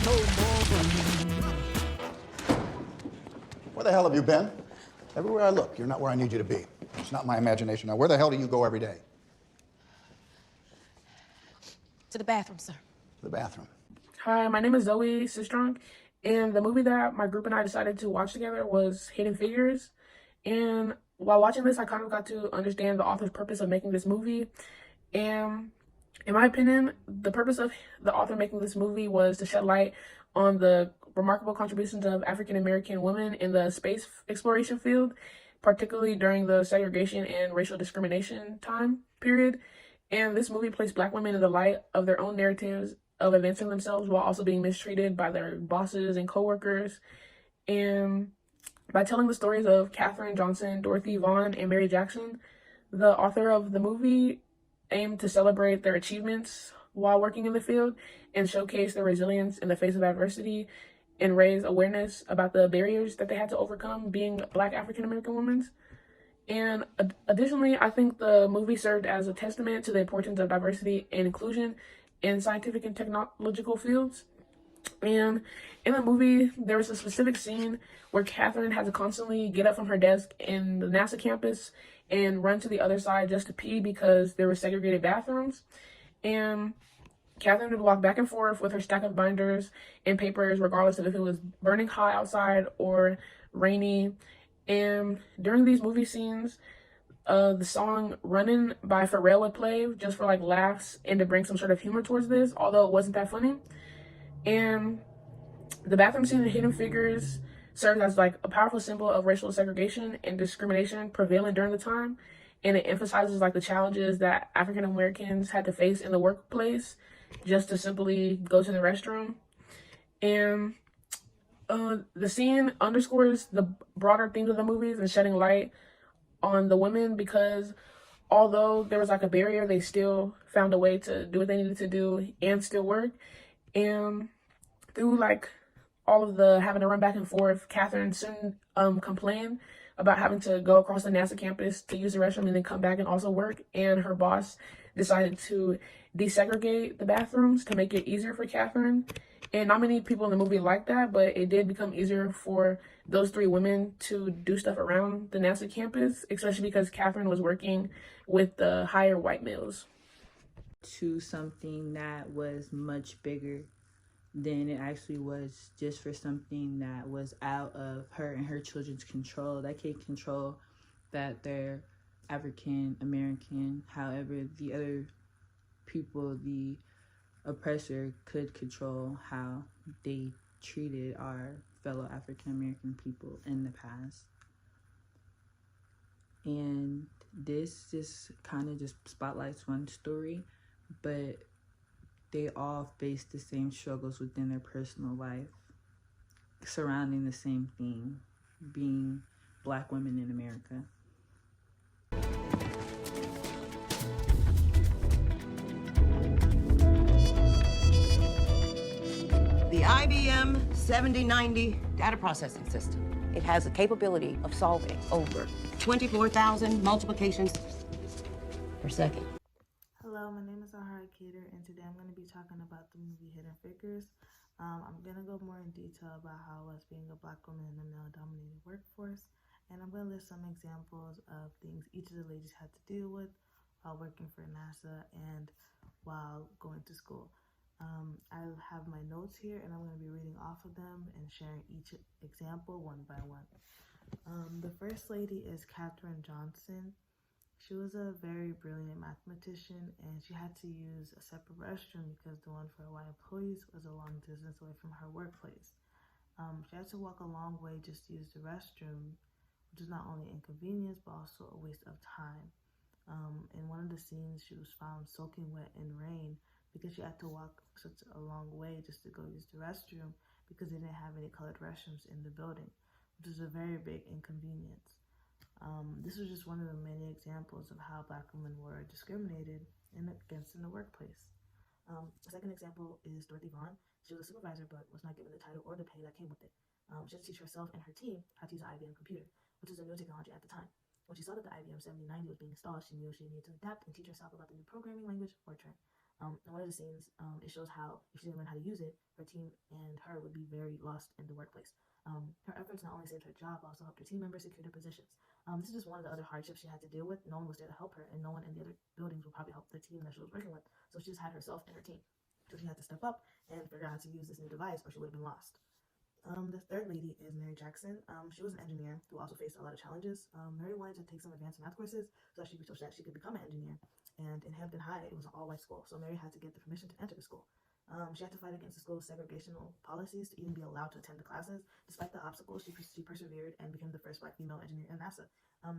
no more for me. Where the hell have you been? Everywhere I look, you're not where I need you to be. It's not my imagination. Now, where the hell do you go every day? To the bathroom, sir. To the bathroom. Hi, my name is Zoe Sistrunk, and the movie that my group and I decided to watch together was Hidden Figures. And while watching this, I kind of got to understand the author's purpose of making this movie. And in my opinion, the purpose of the author making this movie was to shed light on the remarkable contributions of African American women in the space exploration field, particularly during the segregation and racial discrimination time period. And this movie placed Black women in the light of their own narratives of advancing themselves while also being mistreated by their bosses and coworkers. And by telling the stories of Katherine Johnson, Dorothy Vaughan, and Mary Jackson, the author of the movie aimed to celebrate their achievements while working in the field and showcase their resilience in the face of adversity and raise awareness about the barriers that they had to overcome being Black African American women. And additionally, I think the movie served as a testament to the importance of diversity and inclusion in scientific and technological fields. And in the movie, there was a specific scene where Katherine had to constantly get up from her desk in the NASA campus and run to the other side just to pee because there were segregated bathrooms. And Katherine would walk back and forth with her stack of binders and papers, regardless of if it was burning hot outside or rainy. And during these movie scenes, the song Running by Pharrell would play just for like laughs and to bring some sort of humor towards this, although it wasn't that funny. And the bathroom scene in Hidden Figures served as like a powerful symbol of racial segregation and discrimination prevalent during the time. And it emphasizes like the challenges that African Americans had to face in the workplace just to simply go to the restroom. And the scene underscores the broader themes of the movies and shedding light on the women because although there was like a barrier, they still found a way to do what they needed to do and still work. And through like all of the having to run back and forth, Katherine soon complained about having to go across the NASA campus to use the restroom and then come back and also work. And her boss decided to desegregate the bathrooms to make it easier for Katherine. And not many people in the movie liked that, but it did become easier for those three women to do stuff around the NASA campus, especially because Katherine was working with the higher white males. To something that was much bigger than it actually was, just for something that was out of her and her children's control. They can't control that they're African American. However, the other people, the oppressor, could control how they treated our fellow African American people in the past. And this just kind of just spotlights one story, but they all face the same struggles within their personal life surrounding the same thing, being Black women in America. The IBM 7090 data processing system. It has the capability of solving over 24,000 multiplications per second. Hello, my name is Ahara Kader, and today I'm going to be talking about the movie Hidden Figures. I'm going to go more in detail about how it was being a Black woman in a male-dominated workforce, and I'm going to list some examples of things each of the ladies had to deal with while working for NASA and while going to school. I have my notes here, and I'm going to be reading off of them and sharing each example one by one. The first lady is Katherine Johnson. She was a very brilliant mathematician, and she had to use a separate restroom because the one for white employees was a long distance away from her workplace. She had to walk a long way just to use the restroom, which is not only inconvenience, but also a waste of time. In one of the scenes, she was found soaking wet in rain because she had to walk such a long way just to go use the restroom because they didn't have any colored restrooms in the building, which is a very big inconvenience. This was just one of the many examples of how Black women were discriminated against in the workplace. The second example is Dorothy Vaughan. She was a supervisor but was not given the title or the pay that came with it. She had to teach herself and her team how to use an IBM computer, which is a new technology at the time. When she saw that the IBM 7090 was being installed, she knew she needed to adapt and teach herself about the new programming language, Fortran. In one of the scenes, it shows how if she didn't learn how to use it, her team and her would be very lost in the workplace. Her efforts not only saved her job, but also helped her team members secure their positions. This is just one of the other hardships she had to deal with. No one was there to help her, and no one in the other buildings would probably help the team that she was working with. So she just had herself and her team. So she had to step up and figure out how to use this new device, or she would have been lost. The third lady is Mary Jackson. She was an engineer who also faced a lot of challenges. Mary wanted to take some advanced math courses so that she could become an engineer. And in Hampton High, it was an all-white school, so Mary had to get the permission to enter the school. She had to fight against the school's segregational policies to even be allowed to attend the classes. Despite the obstacles, she persevered and became the first Black female engineer at NASA.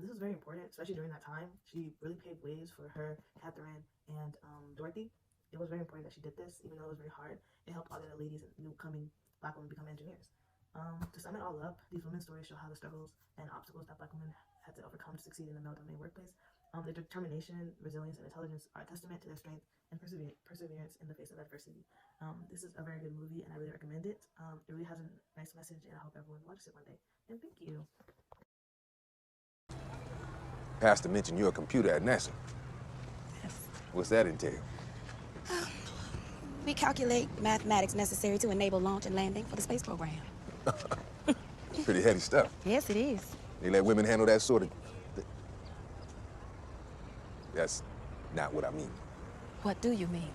This was very important, especially during that time. She really paved ways for her, Catherine, and Dorothy. It was very important that she did this, even though it was very hard. It helped all the other ladies and newcoming Black women become engineers. To sum it all up, these women's stories show how the struggles and obstacles that Black women had to overcome to succeed in the male-dominated workplace. Their determination, resilience, and intelligence are a testament to their strength and perseverance in the face of adversity. This is a very good movie, and I really recommend it. It really has a nice message, and I hope everyone watches it one day. And thank you. Pastor mentioned you're a computer at NASA. Yes. What's that entail? We calculate mathematics necessary to enable launch and landing for the space program. Pretty heady stuff. Yes, it is. They let women handle that sort of... That's not what I mean. What do you mean?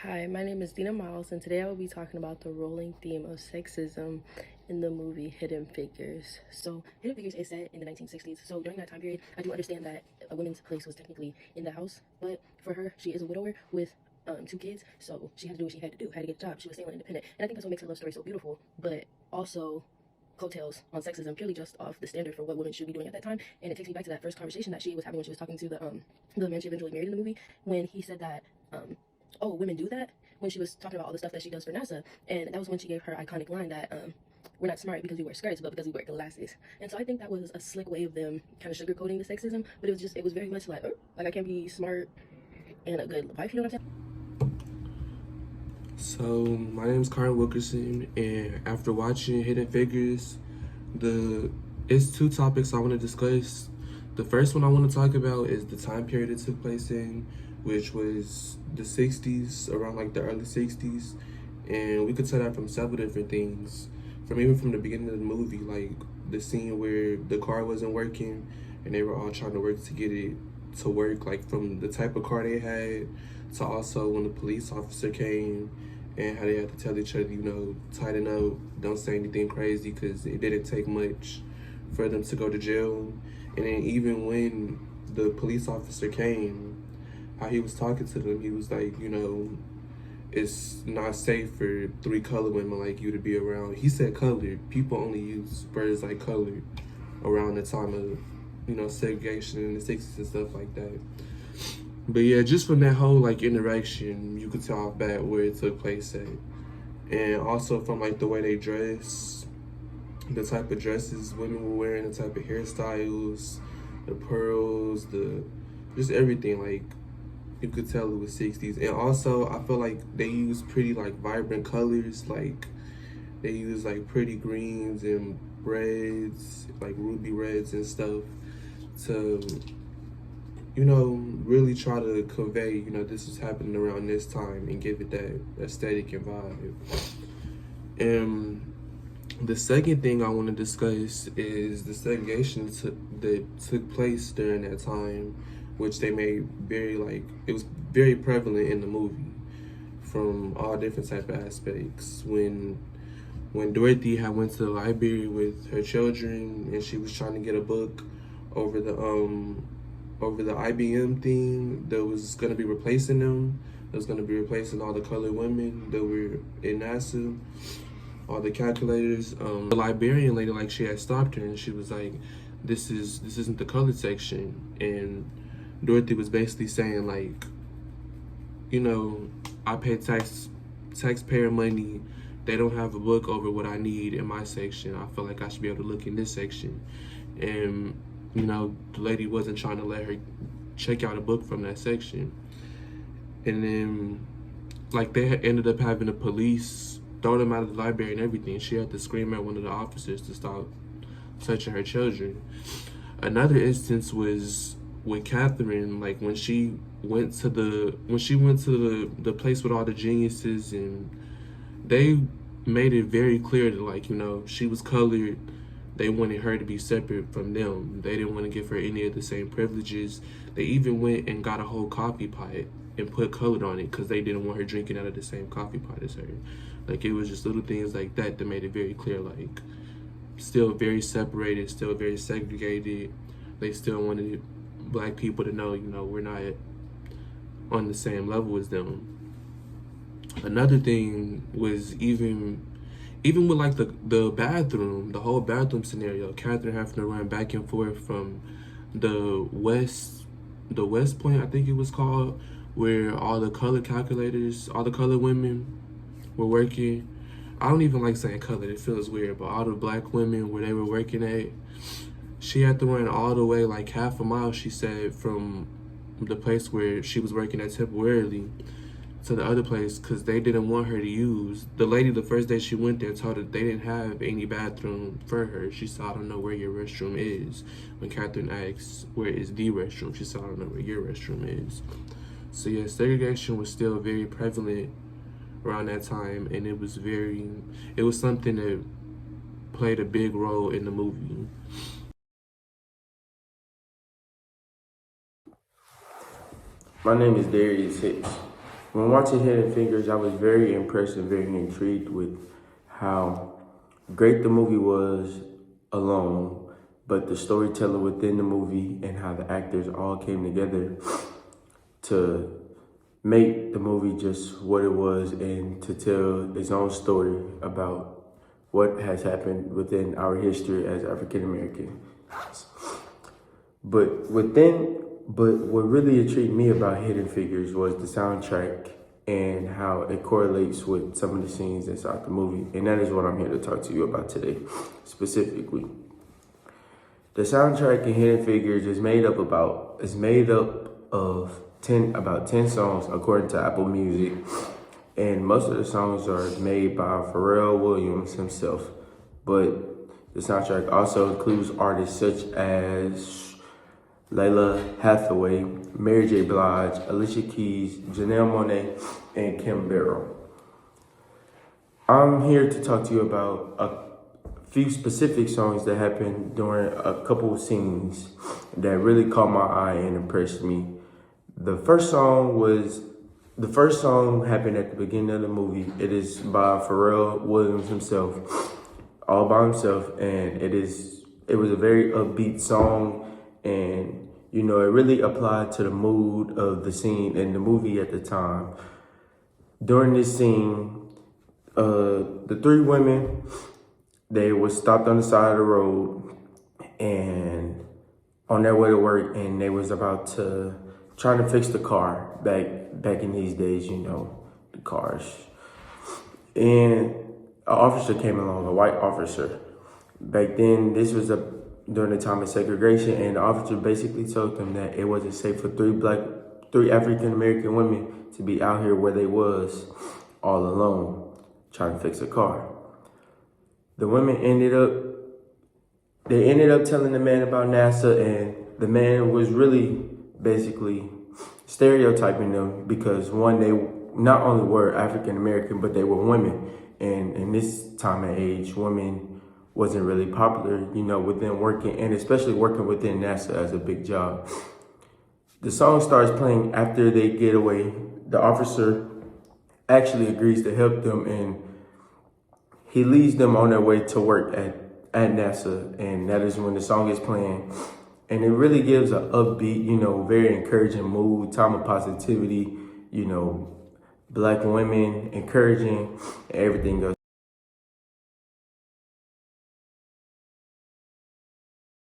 Hi, my name is Dina Miles, and today I will be talking about the rolling theme of sexism in the movie Hidden Figures. So, Hidden Figures is set in the 1960s. So, during that time period, I do understand that a woman's place was technically in the house, but for her, she is a widower with 2 kids, so she had to do what she had to do, had to get a job. She was single and independent, and I think that's what makes her love story so beautiful, but also coattails on sexism purely just off the standard for what women should be doing at that time. And it takes me back to that first conversation that she was having when she was talking to the man she eventually married in the movie, when he said that oh, women do that, when she was talking about all the stuff that she does for NASA. And that was when she gave her iconic line that we're not smart because we wear skirts, but because we wear glasses. And so I think that was a slick way of them kind of sugarcoating the sexism, but it was very much like I can't be smart and a good wife, you know what I'm saying? So, my name is Karen Wilkerson, and after watching Hidden Figures, it's 2 topics I want to discuss. The first one I want to talk about is the time period it took place in, which was the 60s, around like the early 60s. And we could tell that from several different things. Even from the beginning of the movie, like the scene where the car wasn't working and they were all trying to work to get it to work, like from the type of car they had, to also when the police officer came and how they had to tell each other, you know, tighten up, don't say anything crazy, because it didn't take much for them to go to jail. And then even when the police officer came, how he was talking to them, he was like, you know, it's not safe for 3 colored women like you to be around. He said colored. People only use words like colored around the time of, you know, segregation in the 60s and stuff like that. But yeah, just from that whole like interaction, you could tell off bat where it took place at. And also from like the way they dress, the type of dresses women were wearing, the type of hairstyles, the pearls, just everything. Like, you could tell it was 60s. And also, I feel like they use pretty like vibrant colors. Like, they use like pretty greens and reds, like ruby reds and stuff, to, you know, really try to convey, you know, this is happening around this time and give it that aesthetic and vibe. And the second thing I want to discuss is the segregation that took place during that time, which they made very, like, it was very prevalent in the movie from all different type of aspects. When Dorothy had went to the library with her children and she was trying to get a book over the IBM thing that was going to be replacing them, that was going to be replacing all the colored women that were in NASA, all the calculators. The librarian lady, like, she had stopped her and she was like, this isn't the colored section. And Dorothy was basically saying, like, you know, I pay taxpayer money. They don't have a book over what I need in my section. I feel like I should be able to look in this section. And, you know, the lady wasn't trying to let her check out a book from that section. And then, like, they had ended up having the police throw them out of the library and everything. She had to scream at one of the officers to stop touching her children. Another instance was with Catherine, like when she went to the place with all the geniuses, and they made it very clear that, like, you know, she was colored. They wanted her to be separate from them. They didn't want to give her any of the same privileges. They even went and got a whole coffee pot and put color on it because they didn't want her drinking out of the same coffee pot as her. Like, it was just little things like that that made it very clear, like, still very separated, still very segregated. They still wanted Black people to know, you know, we're not on the same level as them. Another thing was even with like the bathroom, the whole bathroom scenario, Catherine having to run back and forth from the West Point, I think it was called, where all the color calculators, all the color women were working. I don't even like saying color, it feels weird, but all the Black women where they were working at, she had to run all the way, like half a mile, she said, from the place where she was working at temporarily to the other place because they didn't want her to use. The lady, the first day she went there, told her they didn't have any bathroom for her. She said, I don't know where your restroom is. When Catherine asked, where is the restroom? She said, I don't know where your restroom is. So yeah, segregation was still very prevalent around that time, and it was something that played a big role in the movie. My name is Darius Hicks. When watching Hidden Figures, I was very impressed and very intrigued with how great the movie was alone, but the storytelling within the movie and how the actors all came together to make the movie just what it was and to tell its own story about what has happened within our history as African Americans. But what really intrigued me about Hidden Figures was the soundtrack and how it correlates with some of the scenes inside the movie. And that is what I'm here to talk to you about today, specifically. The soundtrack in Hidden Figures is made up of 10 songs according to Apple Music. And most of the songs are made by Pharrell Williams himself. But the soundtrack also includes artists such as Layla Hathaway, Mary J. Blige, Alicia Keys, Janelle Monáe, and Kim Barrow. I'm here to talk to you about a few specific songs that happened during a couple of scenes that really caught my eye and impressed me. The first song happened at the beginning of the movie. It is by Pharrell Williams himself, all by himself, and it was a very upbeat song. And, you know, it really applied to the mood of the scene and the movie at the time. During this scene, the three women, they were stopped on the side of the road and on their way to work, and they was about to trying to fix the car back in these days, you know, the cars. And an officer came along, a white officer. Back then, this was during the time of segregation, and the officer basically told them that it wasn't safe for three African-American women to be out here where they was all alone trying to fix a car. The women ended up telling the man about NASA, and the man was really basically stereotyping them because one, they not only were African-American, but they were women. And in this time and age, women wasn't really popular, you know, within working, and especially working within NASA as a big job. The song starts playing after they get away. The officer actually agrees to help them, and he leads them on their way to work at NASA, and that is when the song is playing. And it really gives an upbeat, you know, very encouraging mood, time of positivity, you know, Black women encouraging, and everything else.